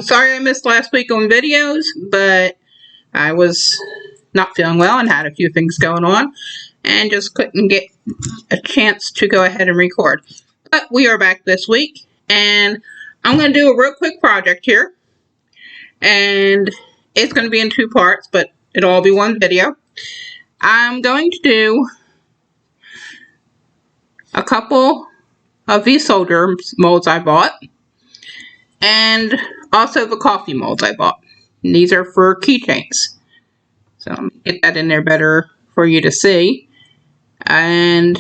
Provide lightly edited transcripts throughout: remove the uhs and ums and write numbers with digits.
Sorry I missed last week on videos, but I was not feeling well and had a few things going on and just couldn't get a chance to go ahead and record. But we are back this week, and I'm going to do a real quick project here, and it's going to be in two parts, but it'll all be one video. I'm going to do a couple of these soldier molds I bought, and also the coffee molds I bought. And these are for keychains. So let me get that in there better for you to see. And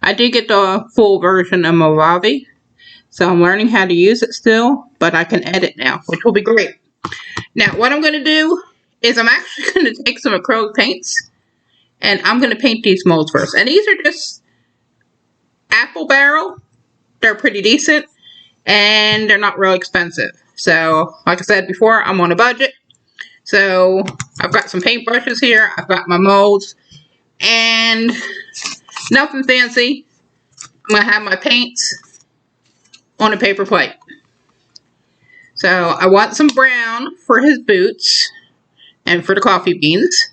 I did get the full version of Mojave, so I'm learning how to use it still, but I can edit now, which will be great. Now, what I'm going to do is I'm actually going to take some acrylic paints, and I'm going to paint these molds first. And these are just apple barrel. They're pretty decent, and they're not real expensive. So, like I said before, I'm on a budget. So, I've got some paintbrushes here. I've got my molds, and nothing fancy. I'm going to have my paints on a paper plate. So, I want some brown for his boots and for the coffee beans.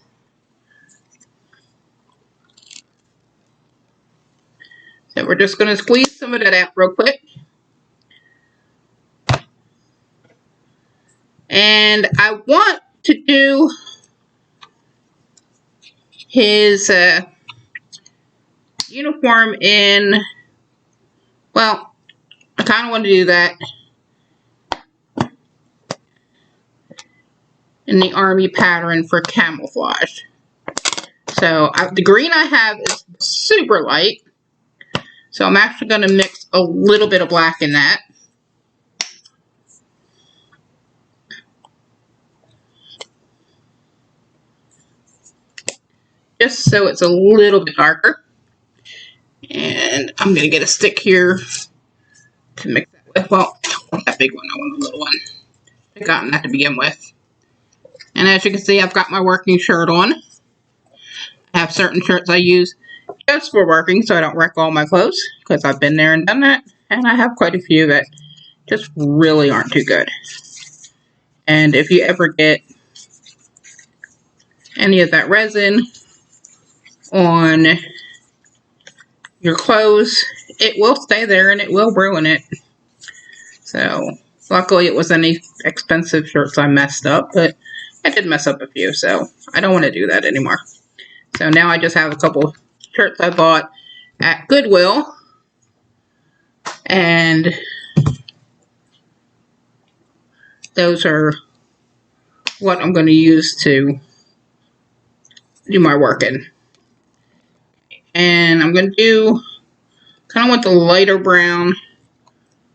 So, we're just going to squeeze some of that out real quick. And I want to do his uniform in, well, I kind of want to do that in the army pattern for camouflage. So the green I have is super light, so I'm actually going to mix a little bit of black in that. Just so it's a little bit darker. And I'm going to get a stick here to mix that with. Well, I don't want that big one, I want a little one. I got that to begin with. And as you can see, I've got my working shirt on. I have certain shirts I use just for working so I don't wreck all my clothes, because I've been there and done that. And I have quite a few that just really aren't too good. And if you ever get any of that resin on your clothes, it will stay there and it will ruin it. So luckily it wasn't any expensive shirts I messed up, but I did mess up a few, so I don't want to do that anymore. So now I just have a couple shirts I bought at Goodwill, and those are what I'm going to use to do my work in. And I'm going to do kind of want the lighter brown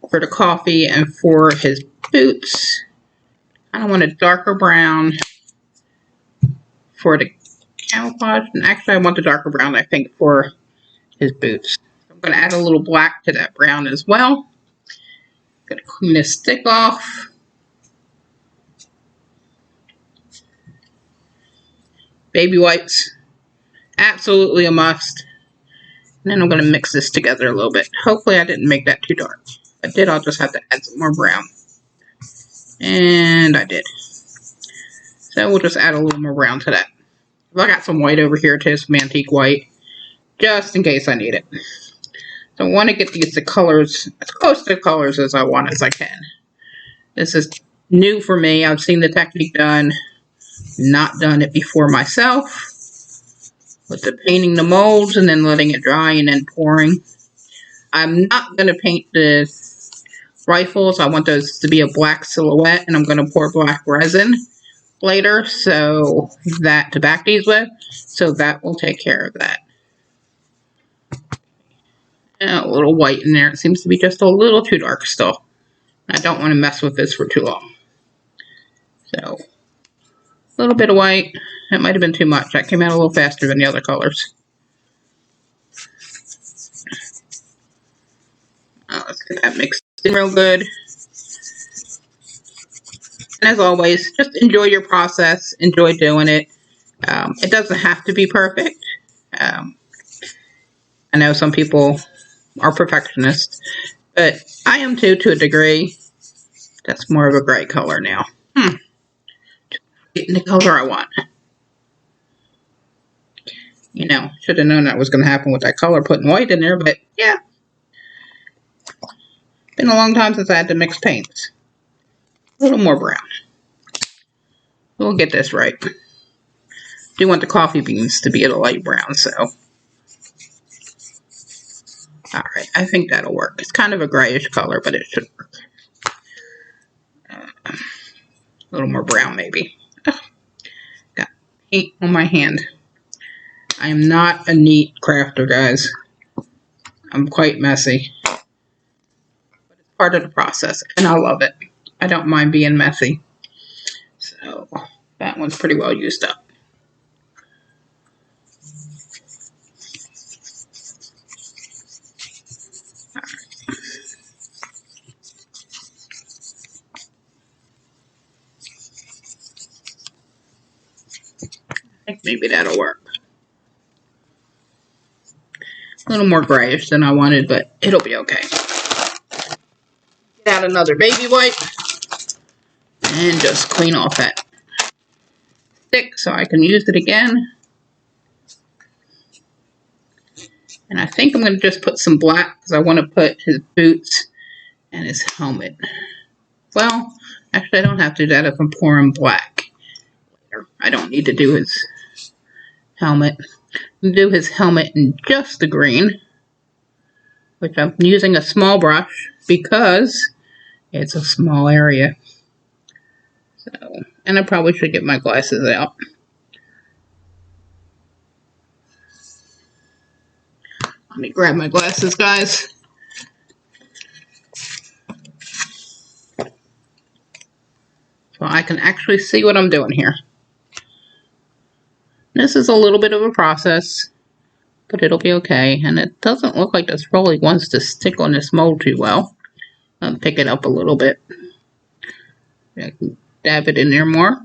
for the coffee and for his boots. I want a darker brown for the camouflage. And actually, I want the darker brown, I think, for his boots. I'm going to add a little black to that brown as well. I'm going to clean this stick off. Baby wipes. Absolutely a must. And then I'm going to mix this together a little bit. Hopefully I didn't make that too dark. If I did, I'll just have to add some more brown. And I did. So we'll just add a little more brown to that. I got some white over here too, some antique white, just in case I need it. So I want to get the colors, as close to the colors as I want as I can. This is new for me. I've seen the technique done, not done it before myself. With the painting the molds and then letting it dry and then pouring. I'm not going to paint the rifles. I want those to be a black silhouette, and I'm going to pour black resin later so that to back these with, so that will take care of that. And a little white in there. It seems to be just a little too dark still. I don't want to mess with this for too long. So a little bit of white. That might have been too much. That came out a little faster than the other colors. Let's get that mixed in real good. And as always, just enjoy your process. Enjoy doing it. It doesn't have to be perfect. I know some people are perfectionists, but I am too, to a degree. That's more of a gray color now. Getting the color I want. You know, should have known that was going to happen with that color, putting white in there, but yeah. Been a long time since I had to mix paints. A little more brown. We'll get this right. Do want the coffee beans to be a light brown, so. Alright, I think that'll work. It's kind of a grayish color, but it should work. A little more brown, maybe. Oh, got paint on my hand. I am not a neat crafter, guys. I'm quite messy. But it's part of the process, and I love it. I don't mind being messy. So, that one's pretty well used up. I think maybe that'll work. A little more grayish than I wanted, but it'll be okay. Get out another baby wipe and just clean off that stick so I can use it again. And I think I'm going to just put some black because I want to put his boots and his helmet. Well, actually I don't have to do that if I'm pouring black. I don't need to do his helmet. Do his helmet in just the green, which I'm using a small brush because it's a small area. So, and I probably should get my glasses out. Let me grab my glasses, guys. So I can actually see what I'm doing here. This is a little bit of a process, but it'll be okay. And it doesn't look like this really wants to stick on this mold too well. I'll pick it up a little bit. I can dab it in there more.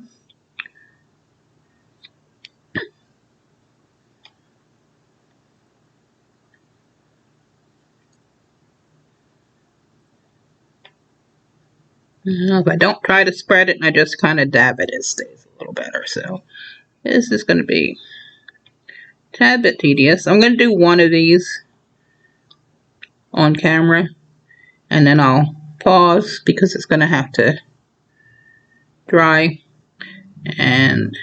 If I don't try to spread it and I just kind of dab it, it stays a little better. So this is going to be a tad bit tedious. I'm going to do one of these on camera and then I'll pause because it's going to have to dry and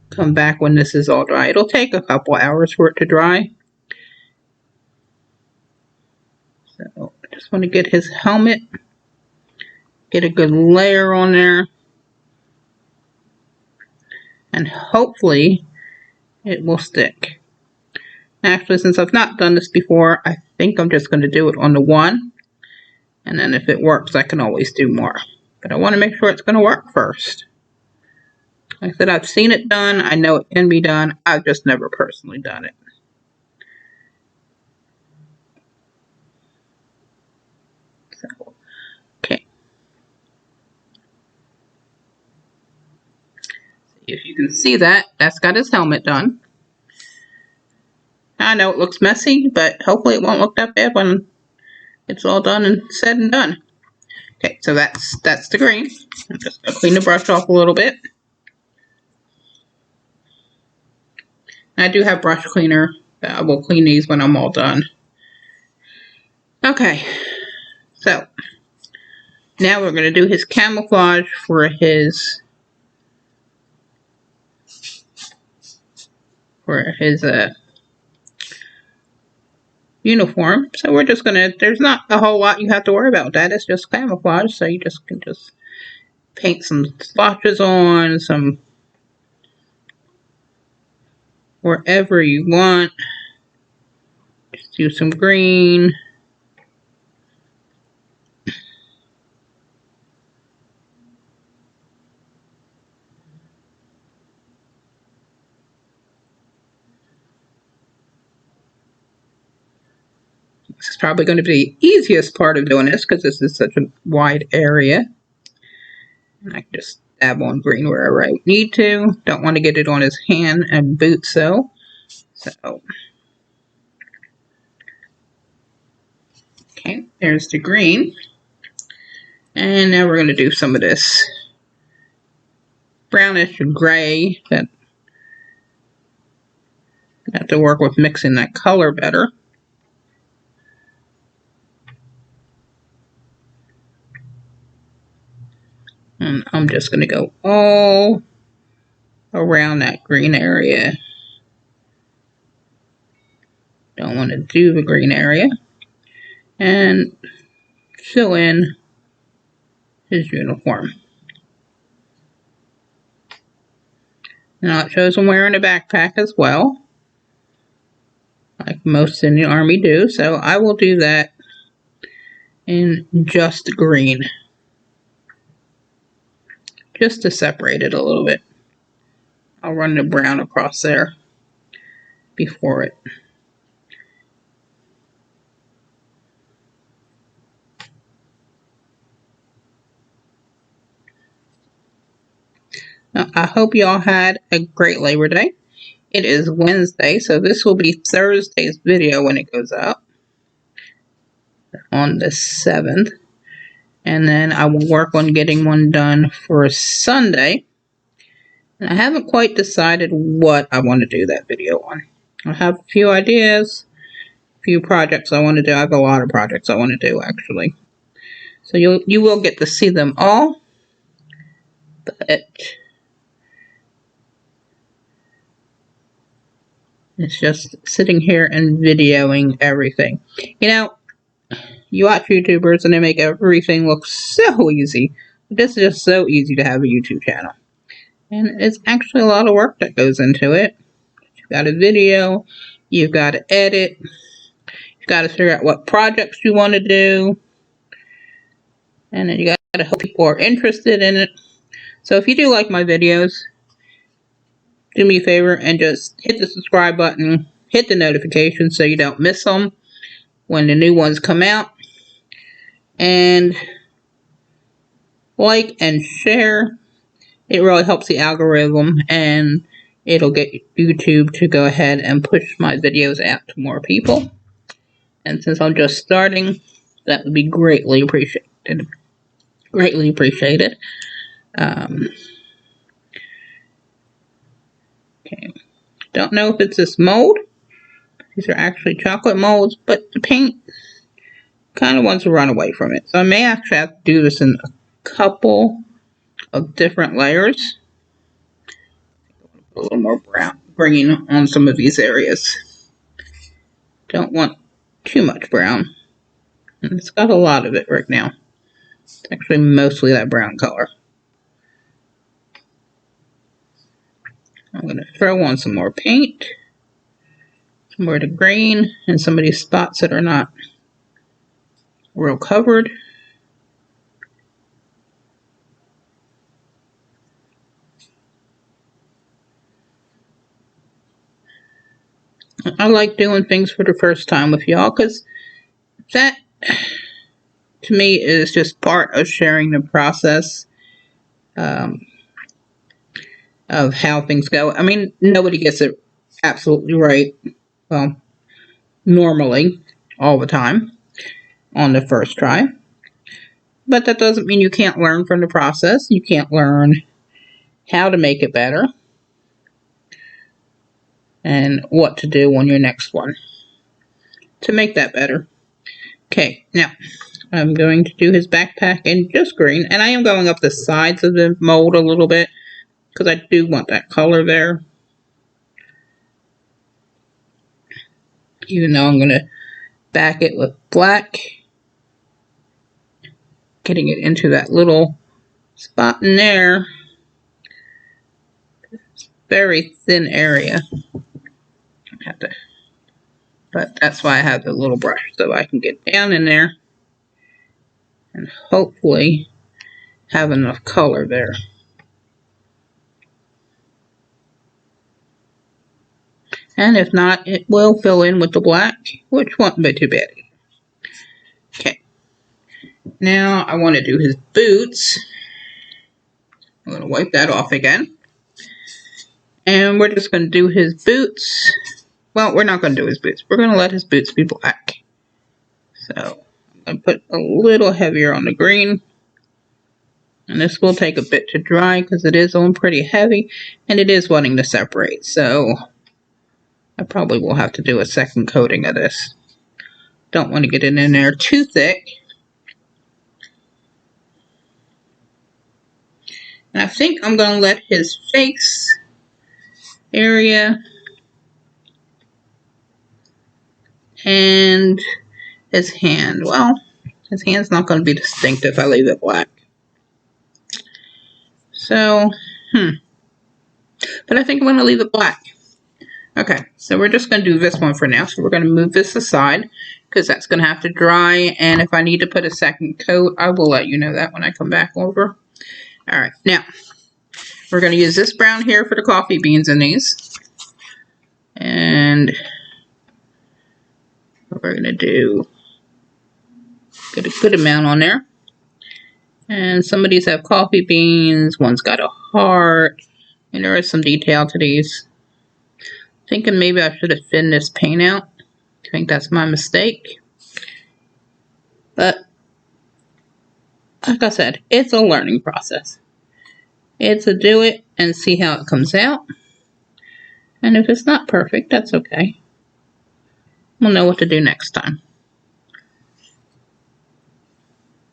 come back when this is all dry. It'll take a couple hours for it to dry. So I just want to get his helmet, get a good layer on there, and hopefully it will stick. Actually, since I've not done this before, I think I'm just going to do it on the one, and then if it works I can always do more. But I want to make sure it's going to work first. Like I said, I've seen it done, I know it can be done, I've just never personally done it. So, okay. If you can see that, that's got his helmet done. I know it looks messy, but hopefully it won't look that bad when it's all done and said and done. Okay, so that's the green. I'm just going to clean the brush off a little bit. I do have brush cleaner. I will clean these when I'm all done. Okay, so now we're going to do his camouflage for his uniform. So we're just going to, there's not a whole lot you have to worry about that. It's just camouflage, so you just can just paint some splotches on, some wherever you want. Just do some green. This is probably going to be the easiest part of doing this because this is such a wide area. And I can just dab on green wherever I need to. Don't want to get it on his hand and boot so. Okay, there's the green. And now we're going to do some of this brownish gray that I have to work with mixing that color better. And I'm just going to go all around that green area. Don't want to do the green area. And fill in his uniform. Now it shows him wearing a backpack as well, like most in the Army do, so I will do that in just green, just to separate it a little bit. I'll run the brown across there before it. Now, I hope y'all had a great Labor Day. It is Wednesday, so this will be Thursday's video when it goes up on the 7th. And then I will work on getting one done for Sunday. And I haven't quite decided what I want to do that video on. I have a few ideas, a few projects I want to do. I have a lot of projects I want to do, actually. So you will get to see them all. But it's just sitting here and videoing everything. You know, you watch YouTubers and they make everything look so easy. This is just so easy to have a YouTube channel. And it's actually a lot of work that goes into it. You've got a video, you've got to edit, you've got to figure out what projects you want to do, and then you got to hope people are interested in it. So if you do like my videos, do me a favor and just hit the subscribe button, hit the notifications so you don't miss them when the new ones come out, and like and share. It really helps the algorithm, and it'll get YouTube to go ahead and push my videos out to more people. And since I'm just starting, that would be greatly appreciated. Greatly appreciated. Okay. Don't know if it's this mold. These are actually chocolate molds, but the paint kind of wants to run away from it. So I may actually have to do this in a couple of different layers. A little more brown, green on some of these areas. Don't want too much brown. And it's got a lot of it right now. It's actually mostly that brown color. I'm going to throw on some more paint. Some more of the green and some of these spots that are not real covered. I like doing things for the first time with y'all because that, to me, is just part of sharing the process of how things go. I mean, nobody gets it absolutely right, well, normally, all the time, on the first try. But that doesn't mean you can't learn from the process. You can't learn how to make it better and what to do on your next one to make that better. Okay, now I'm going to do his backpack in just green, and I am going up the sides of the mold a little bit because I do want that color there. Even though I'm going to back it with black, getting it into that little spot in there. It's a very thin area. I have to, but that's why I have the little brush, so I can get down in there and hopefully have enough color there. And if not, it will fill in with the black, which won't be too bad. Okay. Now I want to do his boots. I'm going to wipe that off again. And we're just going to do his boots. Well, we're not going to do his boots. We're going to let his boots be black. So I'm going to put a little heavier on the green. And this will take a bit to dry because it is on pretty heavy and it is wanting to separate. So I probably will have to do a second coating of this. Don't want to get it in there too thick. And I think I'm going to let his face area and his hand. Well, his hand's not going to be distinct if I leave it black. So, but I think I'm going to leave it black. Okay, so we're just going to do this one for now. So we're going to move this aside because that's going to have to dry. And if I need to put a second coat, I will let you know that when I come back over. All right, now we're going to use this brown here for the coffee beans in these. And what we're going to do, get a good amount on there. And some of these have coffee beans. One's got a heart. And there is some detail to these. Thinking maybe I should have thinned this paint out. I think that's my mistake. But, like I said, it's a learning process. It's a do it and see how it comes out. And if it's not perfect, that's okay. We'll know what to do next time.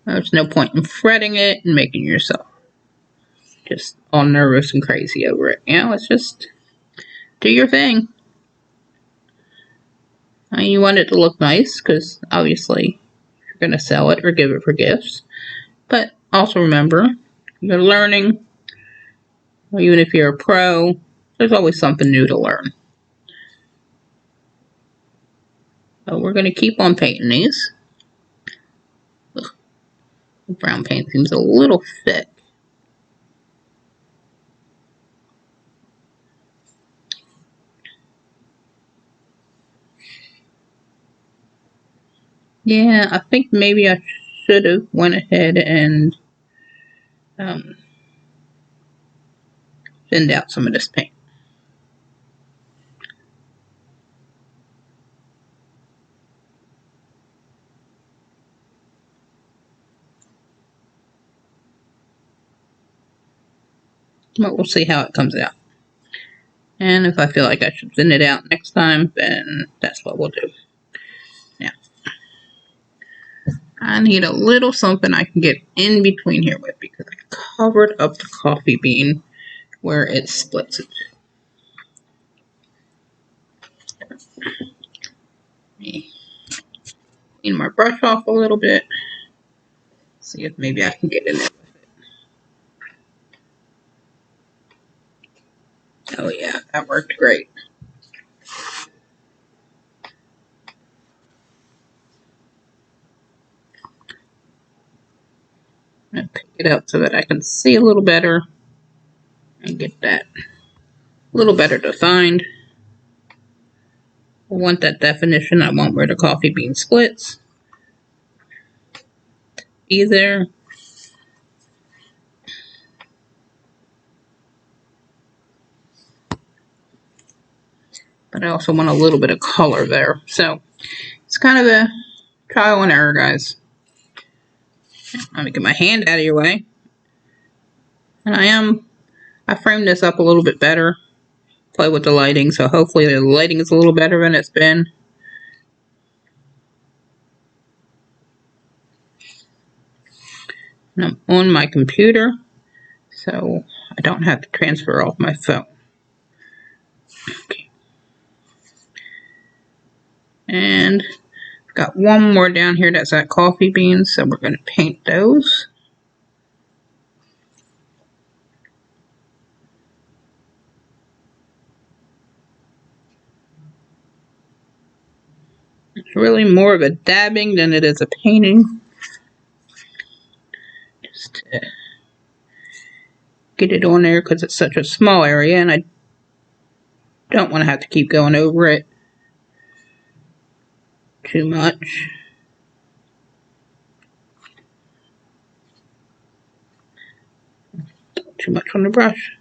There's no point in fretting it and making yourself just all nervous and crazy over it. You know, it's just do your thing. And you want it to look nice because obviously you're going to sell it or give it for gifts. But also remember, you're learning. Or even if you're a pro, there's always something new to learn. So we're going to keep on painting these. Ugh, the brown paint seems a little thick. Yeah, I think maybe I should have went ahead and thinned out some of this paint. But we'll see how it comes out. And if I feel like I should thin it out next time, then that's what we'll do. Now, I need a little something I can get in between here with because I covered up the coffee bean where it splits it. Clean my brush off a little bit. See if maybe I can get in there with it. Oh yeah, that worked great. I'm gonna pick it up so that I can see a little better and get that a little better defined. I want that definition. I want where the coffee bean splits. Be there. But I also want a little bit of color there. So it's kind of a trial and error, guys. Let me get my hand out of your way. And I framed this up a little bit better. Play with the lighting, so hopefully the lighting is a little better than it's been. And I'm on my computer, so I don't have to transfer off my phone. Okay. And I've got one more down here that's that coffee beans, so we're going to paint those. It's really more of a dabbing than it is a painting. Just to get it on there because it's such a small area and I don't want to have to keep going over it too much. Too much on the brush.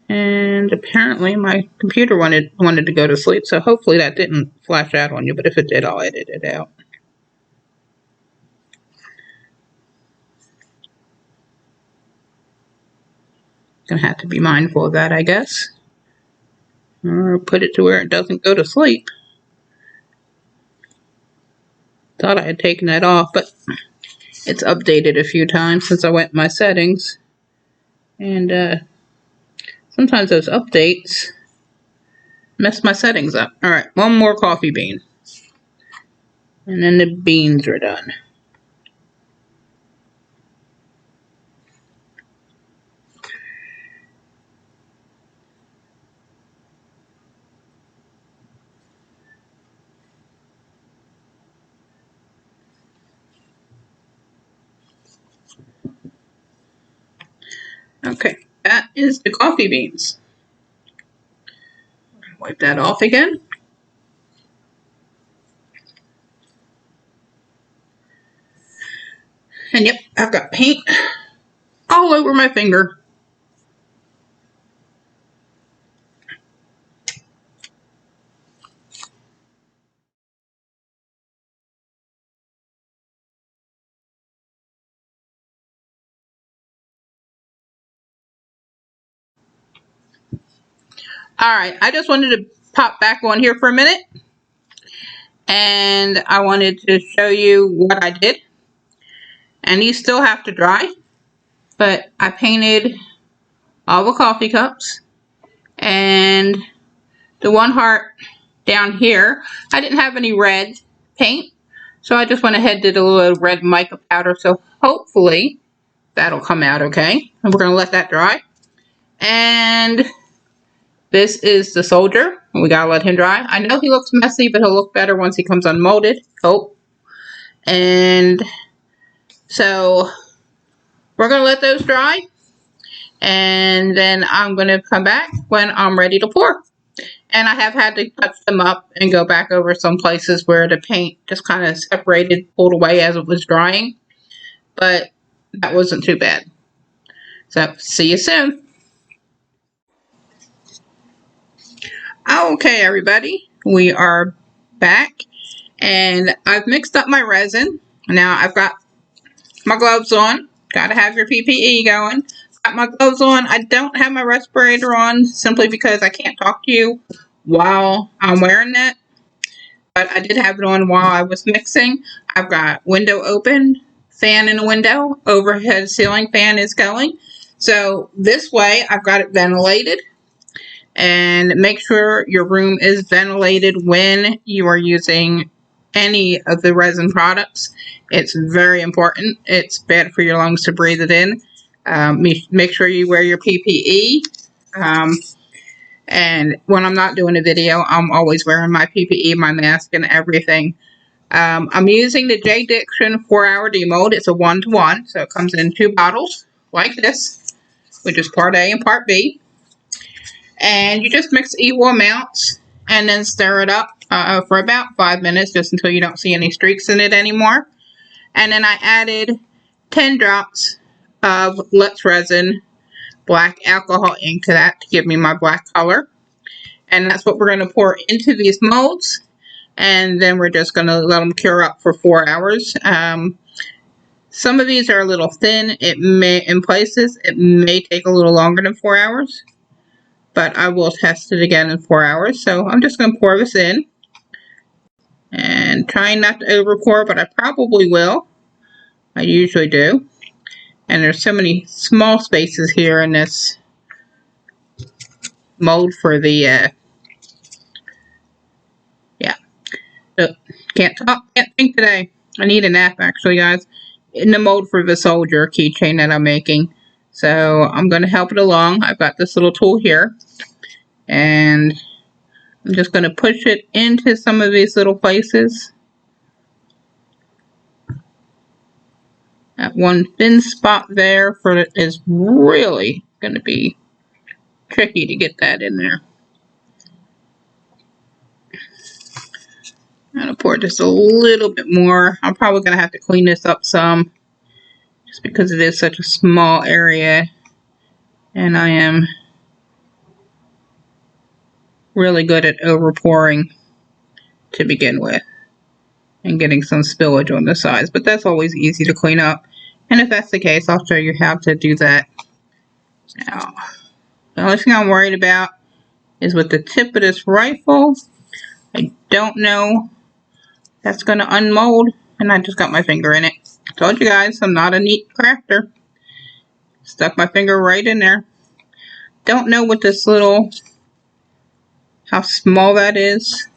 And And apparently my computer wanted to go to sleep, so hopefully that didn't flash out on you, but if it did, I'll edit it out. Gonna have to be mindful of that, I guess. Or put it to where it doesn't go to sleep. Thought I had taken that off, but it's updated a few times since I went in my settings. And sometimes those updates mess my settings up. Alright, one more coffee bean. And then the beans are done. Okay, that is the coffee beans. Wipe that off again. And yep, I've got paint all over my finger. Alright, I just wanted to pop back on here for a minute. And I wanted to show you what I did. And these still have to dry. But I painted all the coffee cups. And the one heart down here, I didn't have any red paint. So I just went ahead and did a little red mica powder. So hopefully that'll come out okay. And we're going to let that dry. And this is the soldier. We gotta let him dry. I know he looks messy, but he'll look better once he comes unmolded. Oh. And so we're gonna let those dry. And then I'm gonna come back when I'm ready to pour. And I have had to touch them up and go back over some places where the paint just kind of separated, pulled away as it was drying. But that wasn't too bad. So see you soon. Okay, everybody, we are back, and I've mixed up my resin. Now I've got my gloves on. Gotta have your PPE going. Got my gloves on. I don't have my respirator on simply because I can't talk to you while I'm wearing that. But I did have it on while I was mixing. I've got window open, fan in the window, overhead ceiling fan is going. So this way I've got it ventilated. And make sure your room is ventilated when you are using any of the resin products. It's very important. It's bad for your lungs to breathe it in. Make sure you wear your PPE. And when I'm not doing a video, I'm always wearing my PPE, my mask, and everything. I'm using the J. Diction 4-hour demold. It's a 1-to-1, so it comes in 2 bottles like this, which is part A and part B. And you just mix equal amounts and then stir it up for about 5 minutes, just until you don't see any streaks in it anymore. And then I added 10 drops of Let's Resin black alcohol ink to that to give me my black color. And that's what we're going to pour into these molds. And then we're just going to let them cure up for 4 hours. Some of these are a little thin. In places, it may take a little longer than 4 hours. But I will test it again in 4 hours. So I'm just going to pour this in. And trying not to over pour, but I probably will. I usually do. And there's so many small spaces here in this mold for the, yeah. So, can't talk, can't think today. I need a nap actually, guys. In the mold for the soldier keychain that I'm making. So I'm going to help it along. I've got this little tool here. And I'm just going to push it into some of these little places. That one thin spot there for it is really going to be tricky to get that in there. I'm going to pour just a little bit more. I'm probably going to have to clean this up some just because it is such a small area. And I am really good at over pouring to begin with and getting some spillage on the sides, but that's always easy to clean up. And if that's the case, I'll show you how to do that now. The only thing I'm worried about is with the tip of this rifle. I don't know if that's going to unmold, and I just got my finger in it. I told you guys I'm not a neat crafter. Stuck my finger right in there. Don't know what this little, how small that is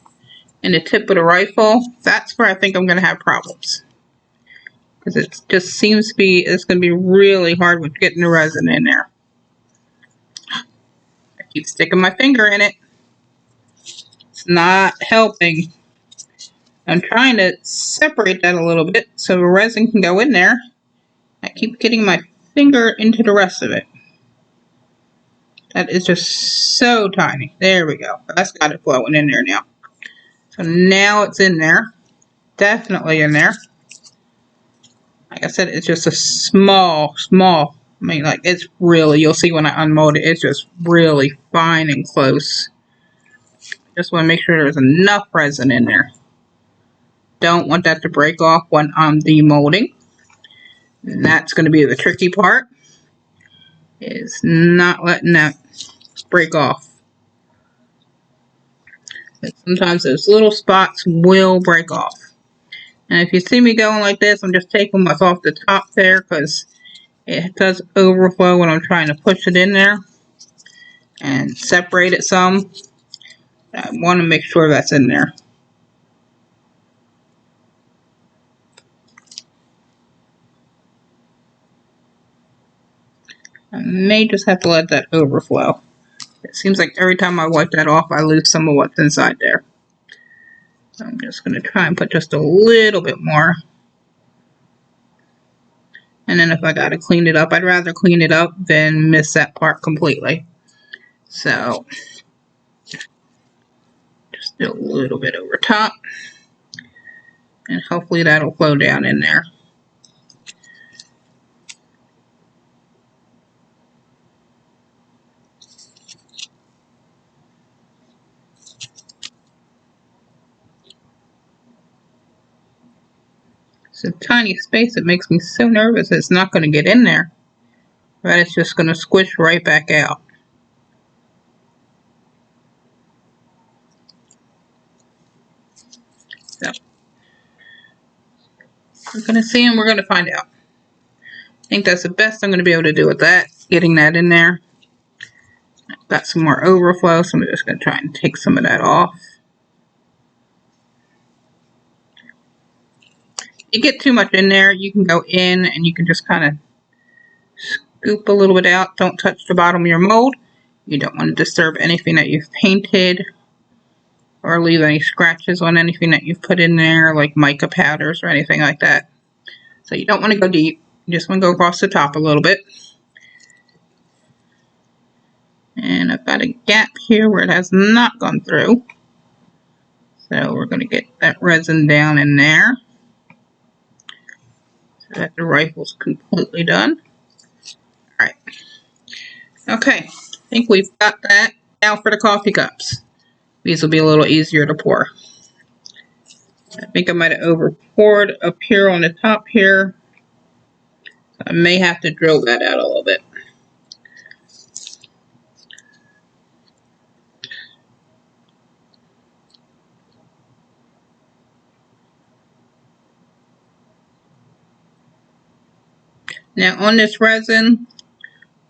in the tip of the rifle. That's where I think I'm going to have problems. Because it just seems to be, it's going to be really hard with getting the resin in there. I keep sticking my finger in it. It's not helping. I'm trying to separate that a little bit so the resin can go in there. I keep getting my finger into the rest of it. That is just so tiny. There we go. That's got it flowing in there now. So now it's in there. Definitely in there. Like I said, it's just a small. I mean, like, it's really, you'll see when I unmold it, it's just really fine and close. Just want to make sure there's enough resin in there. Don't want that to break off when I'm demolding. And that's going to be the tricky part, is not letting that break off. But sometimes those little spots will break off. And if you see me going like this, I'm just taking what's off the top there because it does overflow when I'm trying to push it in there and separate it some. I want to make sure that's in there. I may just have to let that overflow. It seems like every time I wipe that off, I lose some of what's inside there. So I'm just going to try and put just a little bit more. And then if I got to clean it up, I'd rather clean it up than miss that part completely. So just do a little bit over top. And hopefully that'll flow down in there. It's a tiny space. It makes me so nervous it's not going to get in there. But it's just going to squish right back out. So we're going to see and we're going to find out. I think that's the best I'm going to be able to do with that. Getting that in there. Got some more overflow, so I'm just going to try and take some of that off. You get too much in there, you can go in and you can just kind of scoop a little bit out. Don't touch the bottom of your mold. You don't want to disturb anything that you've painted or leave any scratches on anything that you've put in there, like mica powders or anything like that. So you don't want to go deep. You just want to go across the top a little bit. And I've got a gap here where it has not gone through. So we're going to get that resin down in there so that the rifle's completely done. Alright. Okay, I think we've got that. Now for the coffee cups. These will be a little easier to pour. I think I might have over poured up here on the top here. I may have to drill that out a little bit. Now on this resin,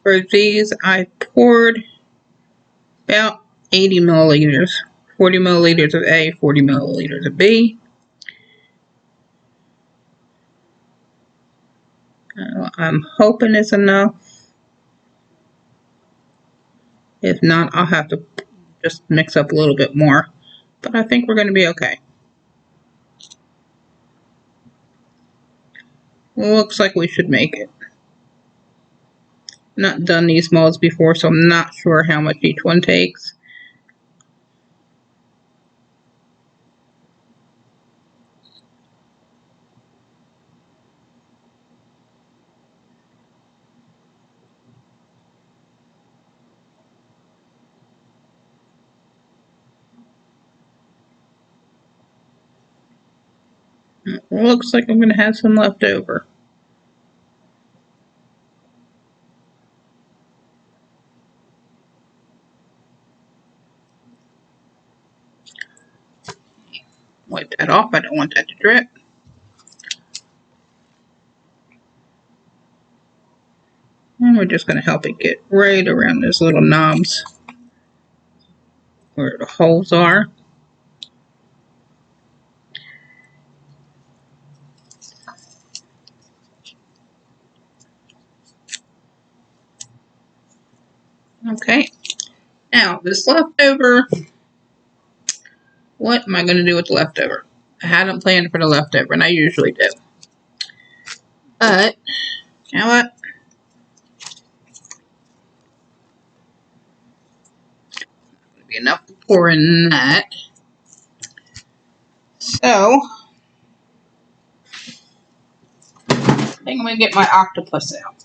for these I poured about 80 milliliters. 40 milliliters of A, 40 milliliters of B. I'm hoping it's enough. If not, I'll have to just mix up a little bit more. But I think we're going to be okay. Looks like we should make it. Not done these molds before, so I'm not sure how much each one takes. Looks like I'm going to have some left over. Wipe that off. I don't want that to drip. And we're just going to help it get right around those little knobs where the holes are. Okay. Now, this leftover, what am I going to do with the leftover? I hadn't planned for the leftover, and I usually do. But, you know what? There'll be enough to pour in that. So, I think I'm going to get my octopus out.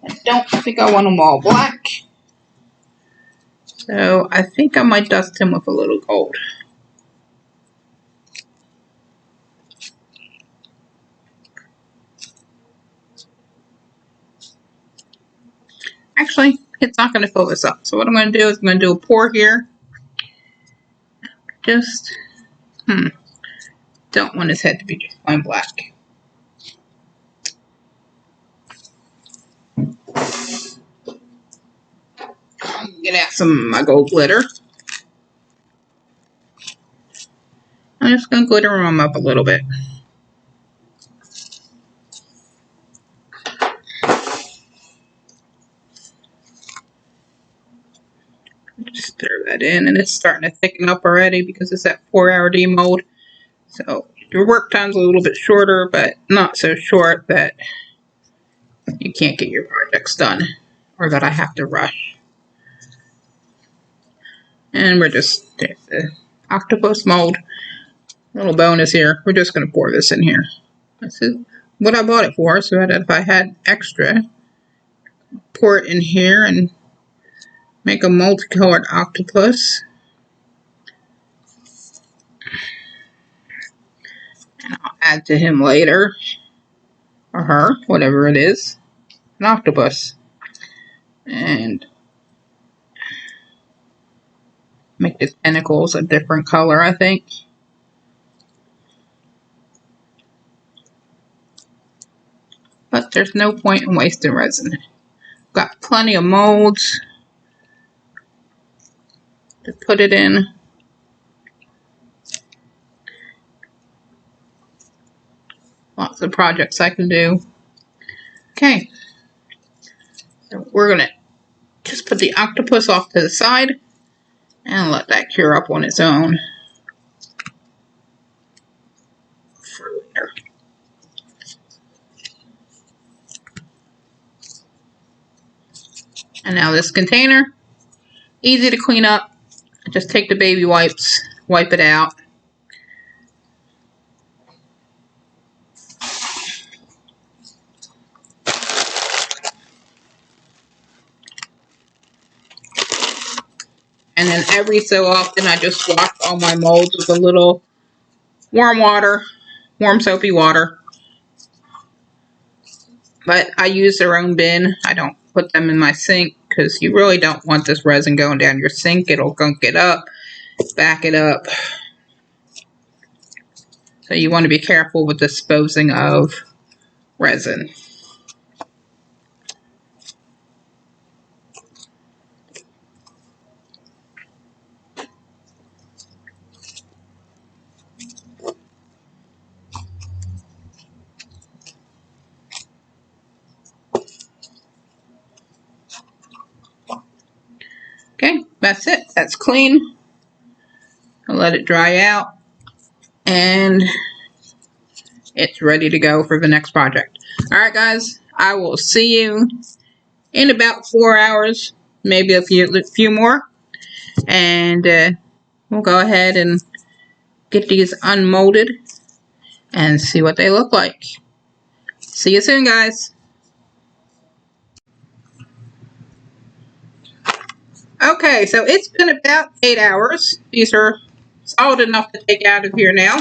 I don't think I want them all black. So, I think I might dust him with a little gold. Actually, it's not going to fill this up. So what I'm going to do is I'm going to do a pour here. Just, don't want his head to be just plain black. Get out some of my gold glitter. I'm just going to glitter them up a little bit. Just throw that in, and it's starting to thicken up already because it's that 4-hour demold. So your work time's a little bit shorter, but not so short that you can't get your projects done or that I have to rush. And we're just, there's the octopus mold. Little bonus here. We're just going to pour this in here. This is what I bought it for, so that if I had extra, pour it in here and make a multicolored octopus. And I'll add to him later, or her, whatever it is, an octopus. And make the tentacles a different color, I think. But there's no point in wasting resin. Got plenty of molds to put it in. Lots of projects I can do. Okay. So we're going to just put the octopus off to the side and let that cure up on its own for later. And now this container, easy to clean up. Just take the baby wipes, wipe it out. And then every so often I just wash all my molds with a little warm water, warm soapy water. But I use their own bin. I don't put them in my sink because you really don't want this resin going down your sink. It'll gunk it up, back it up. So you want to be careful with disposing of resin. Okay, that's it. That's clean. I'll let it dry out. And it's ready to go for the next project. Alright guys, I will see you in about 4 hours, maybe a few more. And we'll go ahead and get these unmolded and see what they look like. See you soon, guys. Okay, so it's been about 8 hours. These are solid enough to take out of here now.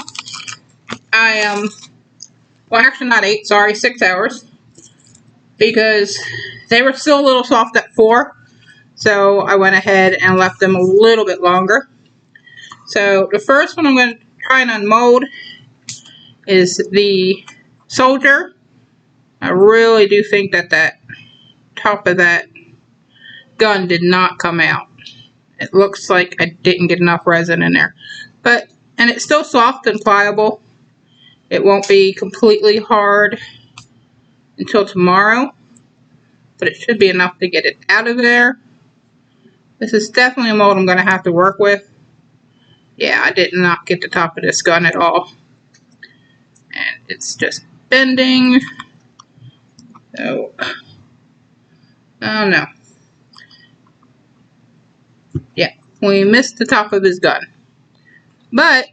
I am, well, actually not 8, sorry, 6 hours. Because they were still a little soft at 4. So I went ahead and left them a little bit longer. So the first one I'm going to try and unmold is the soldier. I really do think that that top of that gun did not come out. It looks like I didn't get enough resin in there. But, and it's still soft and pliable. It won't be completely hard until tomorrow. But it should be enough to get it out of there. This is definitely a mold I'm going to have to work with. Yeah, I did not get the top of this gun at all. And it's just bending. So, oh no. Yeah, we missed the top of his gun. But,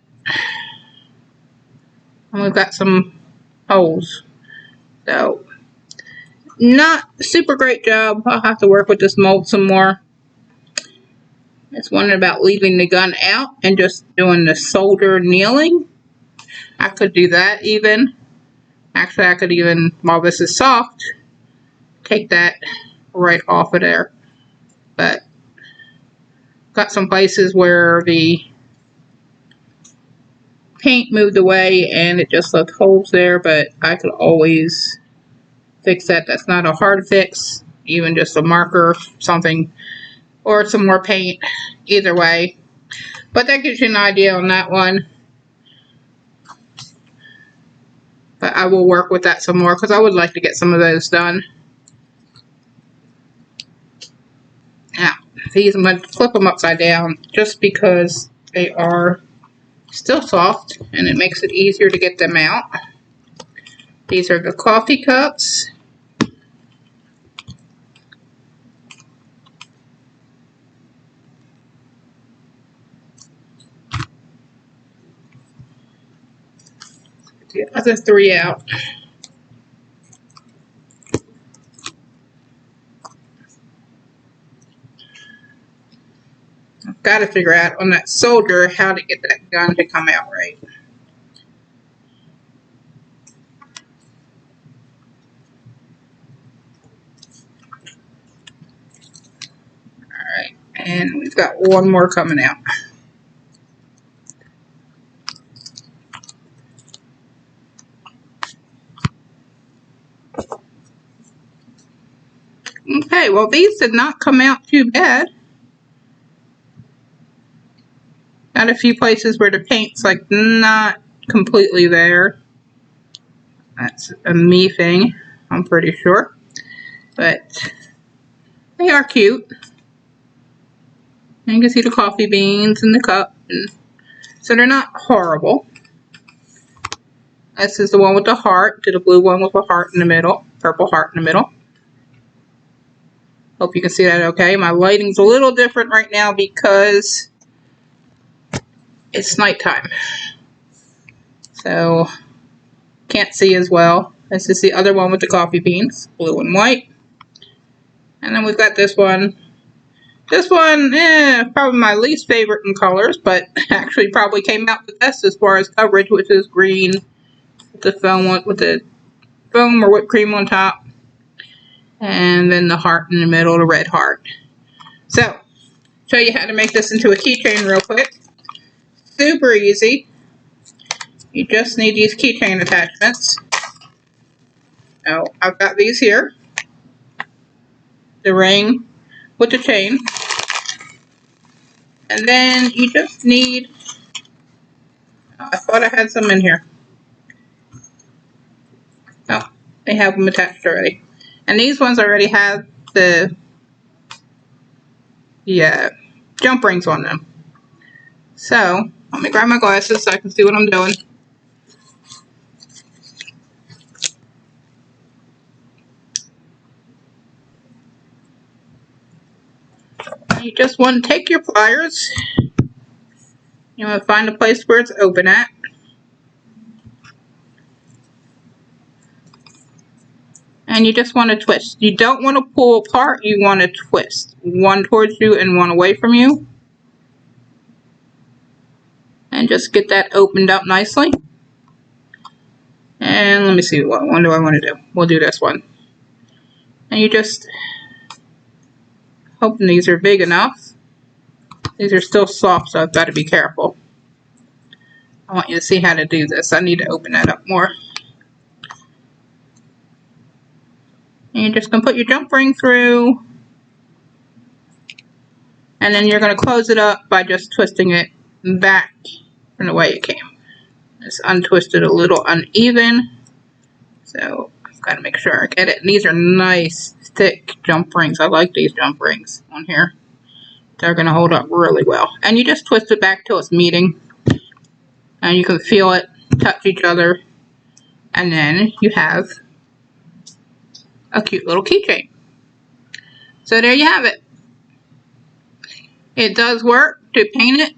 we've got some holes. So, not super great job. I'll have to work with this mold some more. Just wondering about leaving the gun out and just doing the solder kneeling. I could do that even. Actually, I could even, while this is soft, take that right off of there. But got some places where the paint moved away and it just left holes there, but I could always fix that. That's not a hard fix, even just a marker, something, or some more paint, either way. But that gives you an idea on that one. But I will work with that some more because I would like to get some of those done. Now, these I'm going to flip them upside down just because they are still soft and it makes it easier to get them out. These are the coffee cups. The other 3 out. I've got to figure out on that solder how to get that gun to come out right. Alright, and we've got one more coming out. Okay, well these did not come out too bad. Got a few places where the paint's like not completely there. That's a me thing, I'm pretty sure. But they are cute. And you can see the coffee beans in the cup. So they're not horrible. This is the one with the heart, to the blue one with a heart in the middle, purple heart in the middle. Hope you can see that okay. My lighting's a little different right now because it's nighttime. So, can't see as well. This is the other one with the coffee beans, blue and white. And then we've got this one. This one, probably my least favorite in colors, but actually probably came out the best as far as coverage, which is green with the foam or whipped cream on top. And then the heart in the middle, the red heart. So, show you how to make this into a keychain real quick. Super easy. You just need these keychain attachments. Oh, I've got these here. The ring with the chain. And then you just need, I thought I had some in here. Oh, they have them attached already. And these ones already have the jump rings on them. So, let me grab my glasses so I can see what I'm doing. You just want to take your pliers. You want to find a place where it's open at. And you just want to twist. You don't want to pull apart, you want to twist. One towards you and one away from you. And just get that opened up nicely. And let me see, what one do I want to do? We'll do this one. And you just, hoping these are big enough. These are still soft, so I've got to be careful. I want you to see how to do this. I need to open that up more. And you're just going to put your jump ring through. And then you're going to close it up by just twisting it back from the way it came. Just untwisted a little uneven. So I've got to make sure I get it. And these are nice, thick jump rings. I like these jump rings on here. They're going to hold up really well. And you just twist it back till it's meeting. And you can feel it touch each other. And then you have a cute little keychain. So there you have it. It does work to paint it.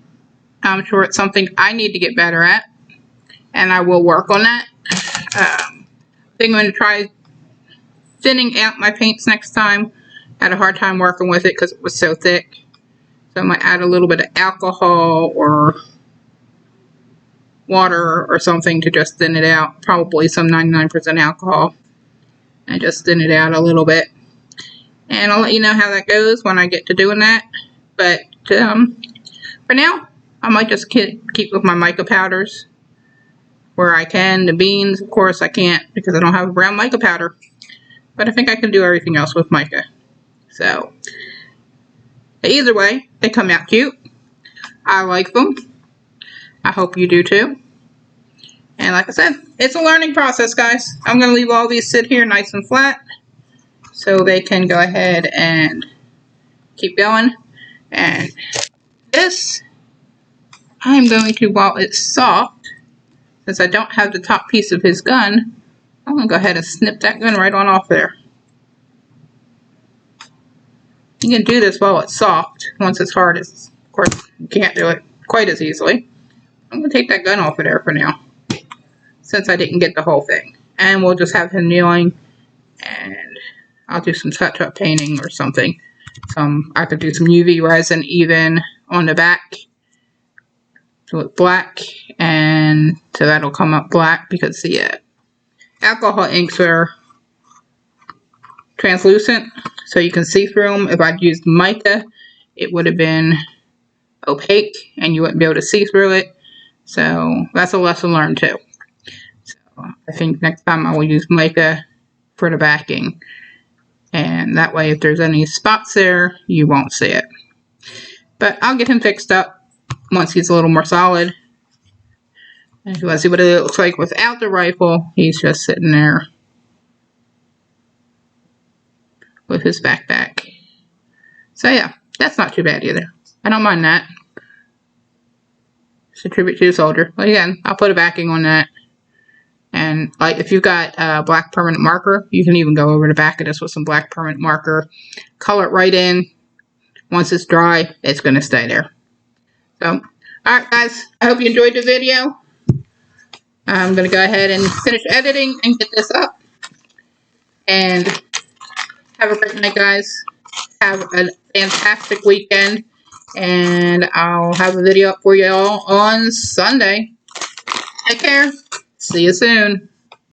I'm sure it's something I need to get better at. And I will work on that. I think I'm going to try thinning out my paints next time. I had a hard time working with it because it was so thick. So I might add a little bit of alcohol or water or something to just thin it out. Probably some 99% alcohol. And just thin it out a little bit. And I'll let you know how that goes when I get to doing that. But for now, I might just keep with my mica powders where I can. The beans, of course, I can't because I don't have a brown mica powder. But I think I can do everything else with mica. So, either way, they come out cute. I like them. I hope you do too. And like I said, it's a learning process, guys. I'm going to leave all these sit here nice and flat so they can go ahead and keep going. And this, I'm going to, while it's soft, since I don't have the top piece of his gun, I'm going to go ahead and snip that gun right on off there. You can do this while it's soft. Once it's hard, of course, you can't do it quite as easily. I'm going to take that gun off of there for now, since I didn't get the whole thing. And we'll just have him kneeling, and I'll do some touch-up painting or something. I could do some UV resin even on the back to look black, and so that'll come up black because the alcohol inks are translucent, so you can see through them. If I'd used mica, it would have been opaque, and you wouldn't be able to see through it. So that's a lesson learned too. So I think next time I will use mica for the backing, and that way if there's any spots there, you won't see it. But I'll get him fixed up once he's a little more solid. And if you want to see what it looks like without the rifle, he's just sitting there with his backpack. So yeah, that's not too bad either. I don't mind that. It's a tribute to the soldier. But again, I'll put a backing on that. And like if you've got a black permanent marker, you can even go over the back of this with some black permanent marker. Color it right in. Once it's dry, it's going to stay there. So, alright guys, I hope you enjoyed the video. I'm going to go ahead and finish editing and get this up. And have a great night, guys. Have a fantastic weekend. And I'll have a video up for you all on Sunday. Take care. See you soon.